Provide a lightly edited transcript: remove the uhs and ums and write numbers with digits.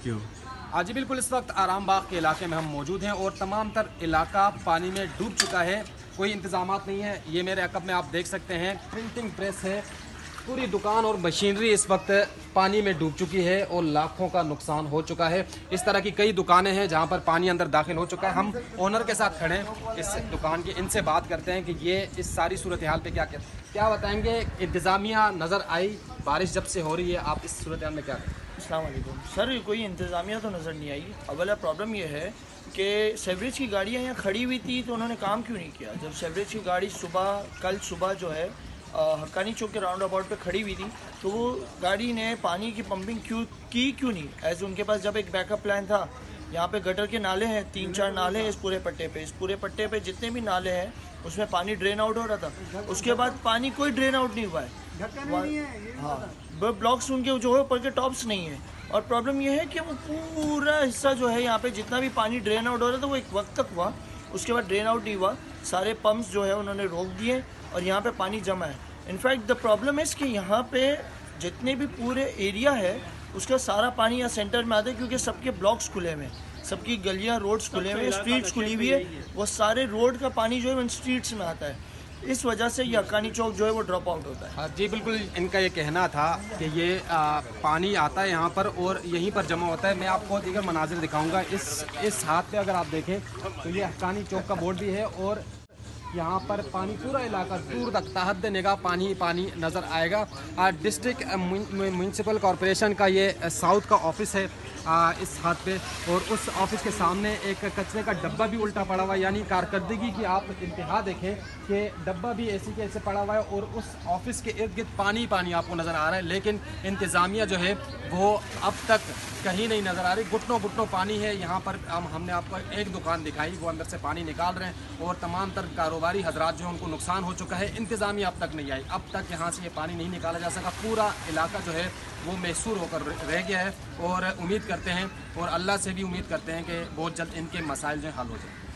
चुके हो? जी बिल्कुल, इस वक्त आराम बाग के इलाके में हम मौजूद हैं और तमाम तर इलाका पानी में डूब चुका है। कोई इंतज़ामात नहीं है। ये मेरे अकब में आप देख सकते हैं प्रिंटिंग प्रेस है। पूरी दुकान और मशीनरी इस वक्त पानी में डूब चुकी है और लाखों का नुकसान हो चुका है। इस तरह की कई दुकानें हैं जहां पर पानी अंदर दाखिल हो चुका है। हम ओनर के साथ खड़े हैं इस दुकान के, इनसे बात करते हैं कि ये इस सारी सूरत हाल पे क्या बताएंगे। इंतज़ामिया नज़र आई, बारिश जब से हो रही है, आप इस सूरत हाल में क्या करें? अस्सलाम वालेकुम सर, कोई इंतज़ामिया तो नज़र नहीं आई। अवला प्रॉब्लम यह है कि सेवरेज की गाड़ियाँ यहाँ खड़ी हुई थी तो उन्होंने काम क्यों नहीं किया। जब सेवरेज की गाड़ी कल सुबह जो है हक्कानी चौक के राउंड अबाउट पे खड़ी हुई थी तो वो गाड़ी ने पानी की पंपिंग क्यों नहीं। एज उनके पास जब एक बैकअप प्लान था। यहाँ पे गटर के नाले हैं, 3-4 नाले हैं इस पूरे पट्टे पे जितने भी नाले हैं उसमें पानी ड्रेन आउट हो रहा था। उसके बाद पानी कोई ड्रेन आउट नहीं हुआ है। हाँ, ब्लॉक्स उनके जो है ऊपर के टॉप्स नहीं है। और प्रॉब्लम यह है कि वो पूरा हिस्सा जो है यहाँ पे जितना भी पानी ड्रेन आउट हो रहा था वो एक वक्त तक हुआ, उसके बाद ड्रेन आउट नहीं हुआ। सारे पंप्स जो है उन्होंने रोक दिए और यहाँ पे पानी जमा है। इनफैक्ट द प्रॉब्लम इज़ कि यहाँ पे जितने भी पूरे एरिया है उसका सारा पानी यहाँ सेंटर में आता है क्योंकि सबके ब्लॉक्स खुले हुए हैं, सबकी गलियाँ रोड्स खुले हुए हैं, स्ट्रीट्स खुली हुई है। वो सारे रोड का पानी जो है उन स्ट्रीट्स में आता है। इस वजह से ये हक्कानी चौक जो है वो ड्रॉप आउट होता है। हाँ जी बिल्कुल, इनका ये कहना था कि ये पानी आता है यहाँ पर और यहीं पर जमा होता है। मैं आपको दीगर मनाजिर दिखाऊंगा। इस हाथ पे अगर आप देखें तो ये हक्कानी चौक का बोर्ड भी है और यहाँ पर पानी पूरा इलाका दूर तक तहद निगाह पानी नज़र आएगा। डिस्ट्रिक्ट म्यूनसिपल कॉरपोरेशन का ये साउथ का ऑफिस है इस हाथ पे, और उस ऑफिस के सामने एक कचरे का डब्बा भी उल्टा पड़ा हुआ है। यानी कारकर्दगी की आप इंतहा देखें कि डब्बा भी ऐसी के ऐसे पड़ा हुआ है और उस ऑफिस के इर्द गिर्द पानी आपको नज़र आ रहा है। लेकिन इंतज़ामिया जो है वो अब तक कहीं नहीं नज़र आ रही। घुटनों पानी है यहाँ पर। हमने आपको एक दुकान दिखाई, वो अंदर से पानी निकाल रहे हैं और तमाम तर कारोबारी हजरात जो है उनको नुकसान हो चुका है। इंतज़ामिया अब तक नहीं आई, अब तक यहाँ से ये पानी नहीं निकाला जा सका। पूरा इलाका जो है वो मैसूर होकर रह गया है और उम्मीद करते हैं और अल्लाह से भी उम्मीद करते हैं कि बहुत जल्द इनके मसाइल जो हल हो जाए।